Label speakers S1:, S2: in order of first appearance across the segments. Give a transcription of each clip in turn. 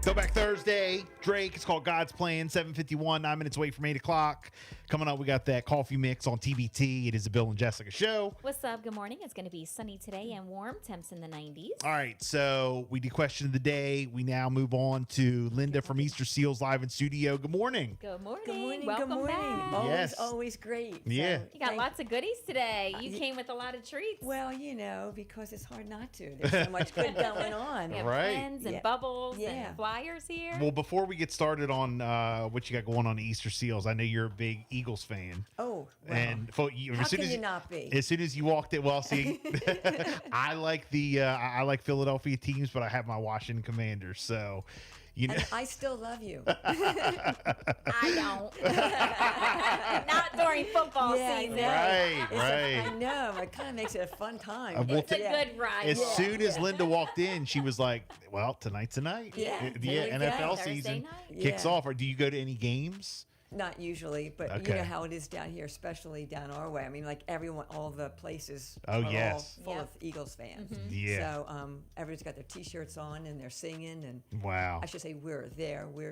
S1: Throwback Thursday. Drake. It's called God's Plan. 7:51. 9 minutes away from 8 o'clock. Coming up, we got that coffee mix on TBT. It is the Bill and Jessica show.
S2: What's up? Good morning. It's going to be sunny today and warm. Temps in the 90s.
S1: All right, so we did question of the day. We now move on to Linda from Easter Seals live in studio. Good morning.
S2: Good morning.
S3: Good morning.
S2: Welcome
S3: good morning.
S2: back.
S1: Yes.
S3: Always great.
S1: Yeah.
S2: You got lots of goodies today. You came with a lot of treats.
S3: Well, because it's hard not to. There's so much good going on.
S2: We have
S1: Right.
S2: pens and
S3: Yeah.
S2: bubbles
S3: Yeah.
S2: and flyers here.
S1: Well, before we get started on what you got going on the Easter Seals, I know you're a big Eagles fan.
S3: Oh, well.
S1: And
S3: How can you not be?
S1: As soon as you walked in, well, see, I like I like Philadelphia teams, but I have my Washington Commanders. So, you know,
S3: And I still love you.
S2: I don't. Not during football
S3: Yeah, I
S2: season.
S3: know.
S1: right,
S3: I
S1: right.
S3: know. It kind of makes it a fun time.
S1: well,
S2: It's a good ride.
S1: As
S3: Yeah.
S1: soon as Linda walked in, she was like, "Well, tonight's a night.
S3: Yeah,
S1: The
S3: there we go.
S1: NFL
S2: Thursday
S1: season
S2: night.
S1: kicks
S3: Yeah.
S1: off." Or do you go to any games?
S3: Not usually, but
S1: Okay.
S3: you know how it is down here, especially down our way. I mean, like everyone, all the places
S1: Oh,
S3: are
S1: yes.
S3: all full
S2: Yep.
S3: of Eagles fans.
S1: Yeah.
S3: So everyone's got their T-shirts on and they're singing, and
S1: Wow.
S3: I should say we're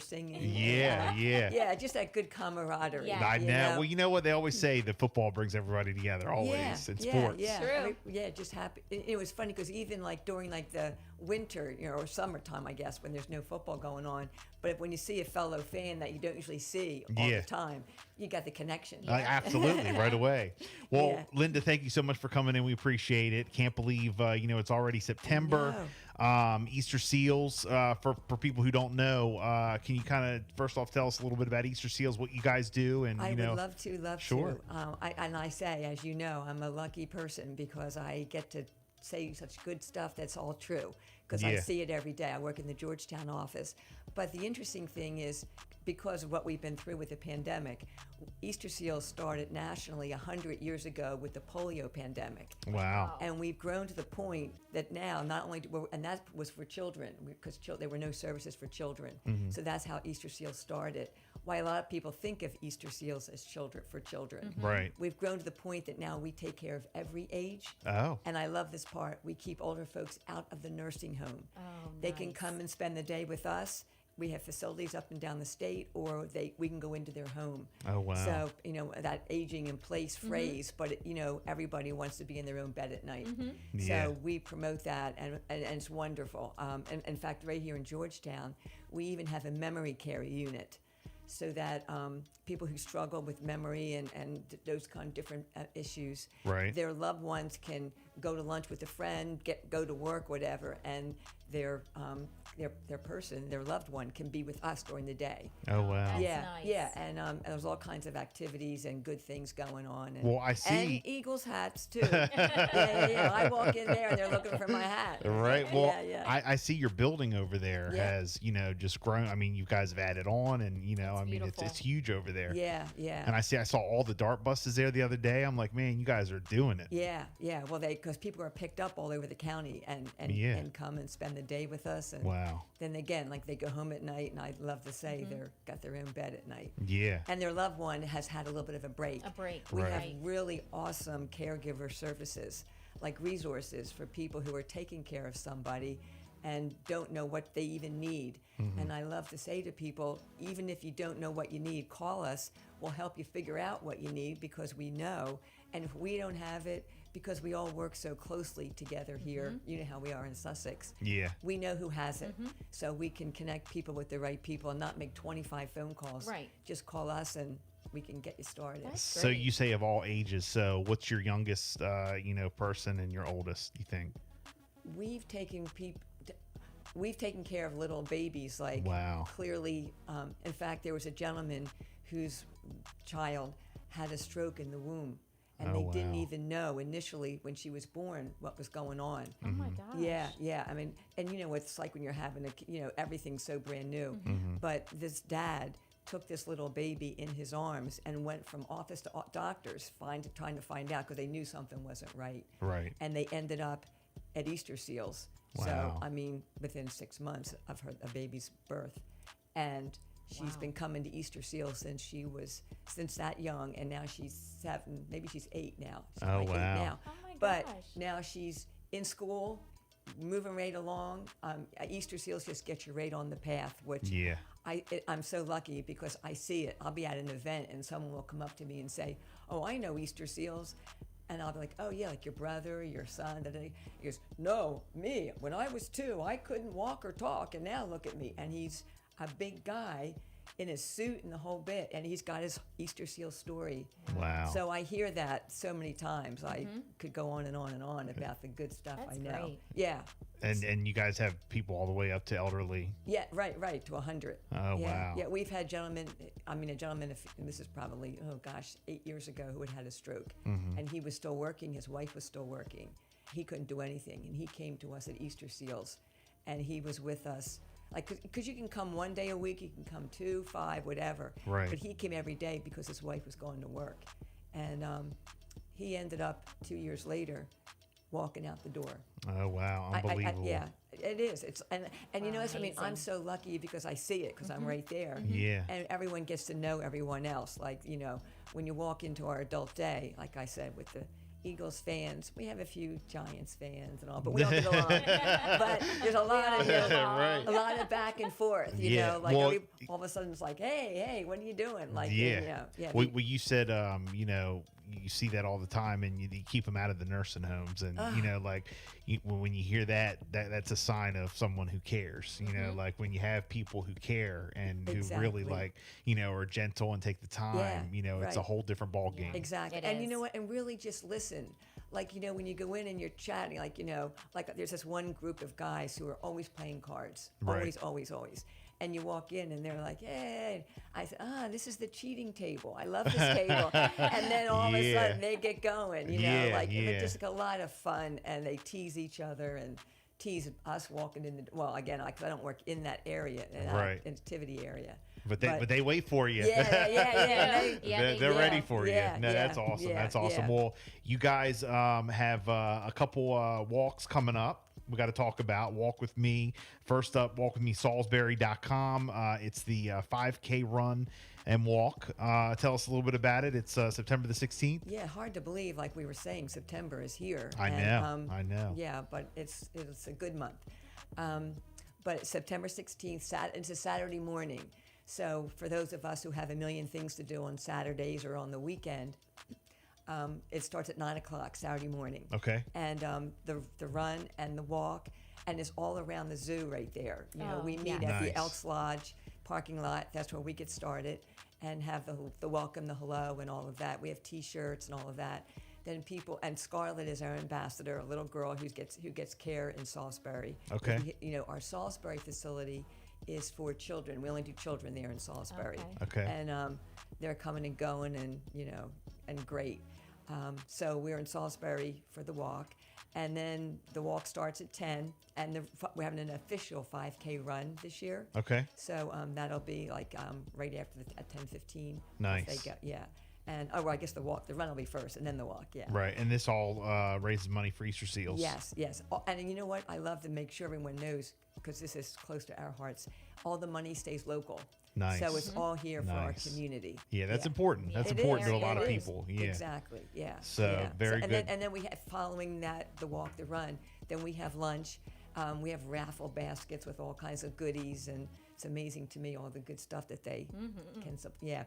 S3: singing.
S1: Yeah, yeah.
S3: Yeah, just that good camaraderie.
S2: Yeah.
S1: I
S3: you
S1: know. Well, you know what they always say: that football brings everybody together. Always in sports.
S3: Yeah,
S2: True.
S3: Just happy. It was funny because even like during like the winter, or summertime, I guess, when there's no football going on, but when you see a fellow fan that you don't usually see all
S1: Yeah.
S3: the time, you got the connection.
S1: Absolutely, right away. Well,
S3: Yeah.
S1: Linda, thank you so much for coming in. We appreciate it. Can't believe it's already September. Easter Seals. For people who don't know, can you kind of first off tell us a little bit about Easter Seals, what you guys do, and
S3: I would love to.
S1: Sure.
S3: I say, as you know, I'm a lucky person because I get to say such good stuff that's all true because I
S1: Yeah.
S3: see it every day. I work in the Georgetown office. But the interesting thing is, because of what we've been through with the pandemic, Easter Seals started nationally 100 years ago with the polio pandemic.
S1: Wow.
S3: And we've grown to the point that now not only and that was for children because there were no services for children.
S1: Mm-hmm.
S3: So that's how Easter Seals started. Why a lot of people think of Easter Seals as for children.
S1: Right.
S3: We've grown to the point that now we take care of every age.
S1: Oh.
S3: And I love this part. We keep older folks out of the nursing home.
S2: Oh,
S3: They can
S2: nice.
S3: come and spend the day with us. We have facilities up and down the state, or we can go into their home.
S1: Oh, wow.
S3: So that aging in place phrase, but everybody wants to be in their own bed at night.
S1: Yeah.
S3: So we promote that, and it's wonderful. And in fact, right here in Georgetown, we even have a memory care unit, so that people who struggle with memory and those kind of different issues,
S1: Right.
S3: their loved ones can go to lunch with a friend, go to work, whatever, and their loved one can be with us during the day.
S1: Oh, wow.
S2: That's
S3: yeah,
S2: nice.
S3: yeah, and there's all kinds of activities and good things going on. And,
S1: Well, I see-
S3: and Eagles hats too. yeah. I walk in there and they're looking for my hat.
S1: Right. Well,
S3: yeah.
S1: I see your building over there
S3: Yeah.
S1: has, just grown. I mean, you guys have added on, and
S2: beautiful.
S1: it's huge over there.
S3: Yeah.
S1: And I saw all the dart buses there the other day. I'm like, man, you guys are doing it.
S3: Yeah. Well, because people are picked up all over the county and
S1: Yeah.
S3: and come and spend the day with us. And
S1: Wow.
S3: then again, like they go home at night, and I love to say they're got their own bed at night.
S1: Yeah.
S3: And their loved one has had a little bit of a break. We
S1: Right.
S3: have really awesome caregiver services, like resources for people who are taking care of somebody and don't know what they even need. And I love to say to people, even if you don't know what you need, call us. We'll help you figure out what you need because we know. And if we don't have it, because we all work so closely together here, you know how we are in Sussex.
S1: Yeah.
S3: We know who has it. So we can connect people with the right people and not make 25 phone calls.
S2: Right.
S3: Just call us and we can get you started.
S2: That's
S1: So
S2: great.
S1: you say of all ages. So what's your youngest, person and your oldest, you think?
S3: We've taken care of little babies, like
S1: Wow.
S3: clearly. In fact, there was a gentleman whose child had a stroke in the womb, and
S1: Oh,
S3: they didn't
S1: wow.
S3: even know initially when she was born what was going on.
S2: Oh my gosh.
S3: Yeah. I mean, and it's like when you're having everything's so brand new. But this dad took this little baby in his arms and went from office to doctors trying to find out because they knew something wasn't right.
S1: Right.
S3: And they ended up at Easter Seals.
S1: Wow.
S3: So, I mean, within 6 months of a baby's birth. And she's been coming to Easter Seals since that young, and now she's 7, maybe she's 8 now. She's
S1: Oh,
S3: like 8
S1: wow.
S3: now.
S2: Oh my
S3: But
S2: gosh.
S3: now she's in school, moving right along. Easter Seals just get you right on the path, which
S1: Yeah.
S3: I'm so lucky because I see it. I'll be at an event and someone will come up to me and say, "Oh, I know Easter Seals." And I'll be like, "Oh, yeah, like your brother, your son." He goes, "No, me. When I was 2, I couldn't walk or talk, and now look at me." And he's a big guy in his suit and the whole bit, and he's got his Easter Seal story.
S1: Wow.
S3: So I hear that so many times. I could go on and on and on about the good stuff
S2: That's
S3: I know.
S2: great.
S3: Yeah.
S1: And you guys have people all the way up to elderly.
S3: Yeah, right, to 100.
S1: Oh,
S3: yeah,
S1: wow.
S3: Yeah, we've had gentlemen, a gentleman, and this is probably, 8 years ago, who had a stroke. And he was still working, his wife was still working. He couldn't do anything, and he came to us at Easter Seals, and he was with us. Like, because you can come 1 day a week, you can come 2, 5, whatever.
S1: Right.
S3: But he came every day because his wife was going to work. And he ended up 2 years later walking out the door.
S1: Oh, wow.
S3: I-
S1: Unbelievable.
S3: yeah, it is. It's and you
S2: Wow,
S3: know, that's what I mean. I'm
S2: amazing.
S3: so lucky because I see it because I'm right there.
S1: Yeah.
S3: And everyone gets to know everyone else. Like, when you walk into our adult day, like I said, with the Eagles fans, we have a few Giants fans and all, but we don't get along. But there's a lot of
S1: Right.
S3: a lot of back and forth. You
S1: Yeah,
S3: know, like
S1: well,
S3: all of a sudden it's like, hey, what are you doing? Like,
S1: Yeah.
S3: yeah.
S1: Well, you said, you see that all the time, and you keep them out of the nursing homes, and when you hear that's a sign of someone who cares. You know, like when you have people who care and who really
S3: Exactly.
S1: are gentle and take the time.
S3: Yeah,
S1: It's a
S3: right.
S1: whole different ball game.
S3: Exactly.
S2: It
S3: And you know
S2: is.
S3: what? And really just listen. Like, when you go in and you're chatting, like there's this one group of guys who are always playing cards.
S1: Right.
S3: Always. And you walk in and they're like, hey. I said, this is the cheating table. I love this table. And then all of a
S1: Yeah.
S3: sudden they get going,
S1: Yeah,
S3: and
S1: yeah.
S3: it's just like a lot of fun. And they tease each other and tease us walking in again, I don't work in that area, in that
S1: Right.
S3: activity area.
S1: But they wait for you.
S3: Yeah.
S2: Yeah,
S1: They're
S2: they
S1: ready
S3: do.
S1: for you.
S3: Yeah,
S1: No, that's
S3: yeah,
S1: awesome.
S3: yeah,
S1: That's awesome.
S3: yeah.
S1: Well, you guys have a couple walks coming up. We got to talk about Walk With Me. First up, walkwithmesalisbury.com. It's the 5K run and walk. Tell us a little bit about it. It's September the 16th.
S3: Yeah, hard to believe. Like we were saying, September is here.
S1: I know.
S3: Yeah, but it's a good month. But it's September 16th, it's a Saturday morning. So for those of us who have a million things to do on Saturdays or on the weekend, it starts at 9 o'clock Saturday morning.
S1: Okay.
S3: And the run and the walk, and it's all around the zoo right there.
S2: Oh,
S3: We meet
S2: yeah.
S3: at
S1: Nice.
S3: the Elks Lodge parking lot. That's where we get started, and have the welcome, the hello, and all of that. We have T-shirts and all of that. Then and Scarlett is our ambassador, a little girl who gets care in Salisbury.
S1: Okay.
S3: Our Salisbury facility is for children. We only do children there in Salisbury.
S1: Okay.
S3: And they're coming and going, and great. So we're in Salisbury for the walk, and then the walk starts at 10, and we're having an official 5K run this year.
S1: Okay.
S3: So that'll be like right after at 10:15.
S1: Nice.
S3: They go, yeah. And I guess the run will be first, and then the walk. Yeah.
S1: Right. And this all raises money for Easter Seals.
S3: Yes. And you know what? I love to make sure everyone knows, because this is close to our hearts. All the money stays local.
S1: Nice.
S3: So it's all here for our
S1: Nice.
S3: community.
S1: Yeah, that's important. That's
S3: It
S1: important
S3: is,
S1: to a lot
S3: it
S1: of
S3: is.
S1: people. Yeah.
S3: Exactly. Yeah.
S1: So,
S3: yeah.
S1: very
S3: and
S1: good.
S3: Then we have, following that, the walk, the run. Then we have lunch. We have raffle baskets with all kinds of goodies, and it's amazing to me all the good stuff that they can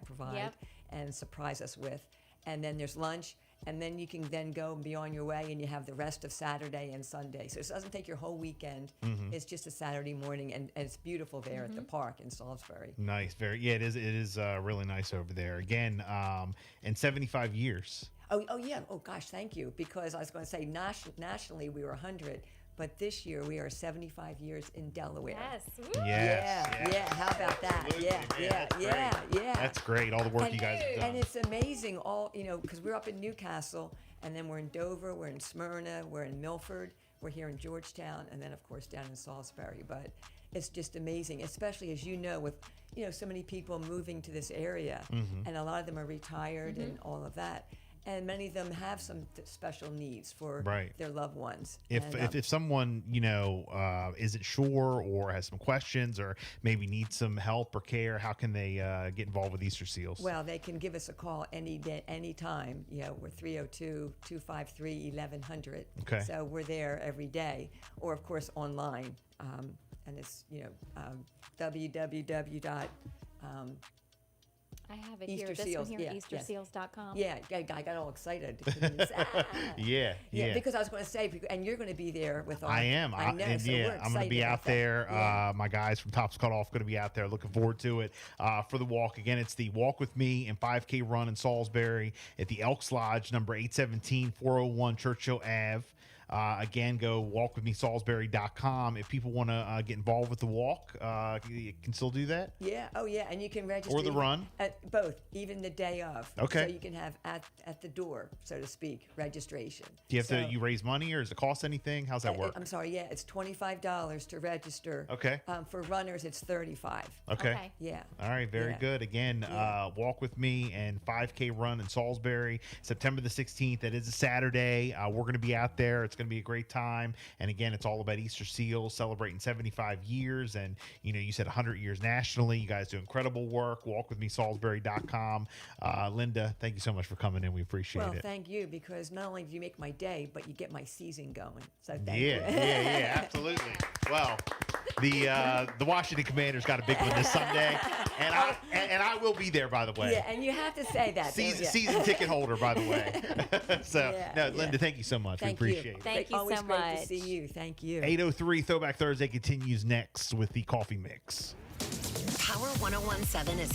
S3: provide
S2: Yep.
S3: and surprise us with. And then there's lunch, and then you can then go and be on your way, and you have the rest of Saturday and Sunday. So it doesn't take your whole weekend. It's just a Saturday morning, and it's beautiful there at the park in Salisbury.
S1: Nice. It is really nice over there. Again, in 75 years.
S3: Oh yeah. Oh gosh, thank you. Because I was going to say nationally we were 100, but this year we are 75 years in Delaware.
S2: Yes. Woo.
S1: Yes.
S3: Yeah. How about that?
S1: Absolutely.
S3: Yeah. Yeah.
S1: That's great. All the work
S3: And-
S1: you guys have done.
S3: And it's amazing, because we're up in Newcastle, and then we're in Dover, we're in Smyrna, we're in Milford, we're here in Georgetown, and then of course down in Salisbury. But it's just amazing, especially as with so many people moving to this area, and a lot of them are retired and all of that. and many of them have some special needs for
S1: Right.
S3: their loved ones.
S1: If,
S3: And,
S1: if someone, isn't sure or has some questions or maybe needs some help or care, how can they get involved with Easter Seals?
S3: well, they can give us a call any day, any time. We're 302-253-1100.
S1: Okay.
S3: So we're there every day, or of course online. And it's www.
S2: I have it
S3: Easter
S2: here. This
S3: Seals,
S2: one here,
S3: yeah, yes.
S2: easterseals.com.
S3: Yeah, I got all excited.
S1: yeah.
S3: Because I was going to say, and you're going to be there with our.
S1: I am.
S3: I know. So we're
S1: I'm going to be
S3: excited
S1: out
S3: about that.
S1: there.
S3: Yeah.
S1: My guys from Tops Cut Off going to be out there. Looking forward to it. For the walk again, it's the Walk with Me and 5K run in Salisbury at the Elks Lodge, number 817 401 Churchill Ave. Again, go walkwithmesalisbury.com. If people want to get involved with the walk, you can still do that.
S3: Yeah. Oh, yeah. And you can register.
S1: Or the
S3: even
S1: run?
S3: At both, even the day of.
S1: Okay.
S3: So you can have at the door, so to speak, registration.
S1: Do you have
S3: So-
S1: to raise money, or does it cost anything? How's that work?
S3: I'm sorry. Yeah, it's $25 to register.
S1: Okay.
S3: For runners, it's $35.
S1: Okay.
S3: Yeah.
S1: All right, very
S3: Yeah.
S1: good. Again,
S3: Yeah.
S1: Walk with Me and 5K run in Salisbury, September the 16th. That is a Saturday. We're going to be out there. It's going to be a great time. And again, it's all about Easter Seals celebrating 75 years. And, you said 100 years nationally. You guys do incredible work. Walkwithmesalisbury.com. Linda, thank you so much for coming in. We appreciate
S3: Well,
S1: it.
S3: thank you, because not only do you make my day, but you get my season going. So thank
S1: Yeah,
S3: you.
S1: yeah, absolutely. Well, the Washington Commanders got a big one this Sunday, and I will be there, by the way.
S3: Yeah, and you have to say that. don't you?
S1: Season ticket holder, by the way. So,
S3: Yeah,
S1: no,
S3: yeah.
S1: Linda, thank you so much.
S3: Thank
S1: we
S3: you.
S1: appreciate it.
S2: Thank you
S3: Always
S2: so
S3: great
S2: much.
S3: to see you. Thank you.
S1: 8:03 Throwback Thursday continues next with the coffee mix.
S4: Power 1017 is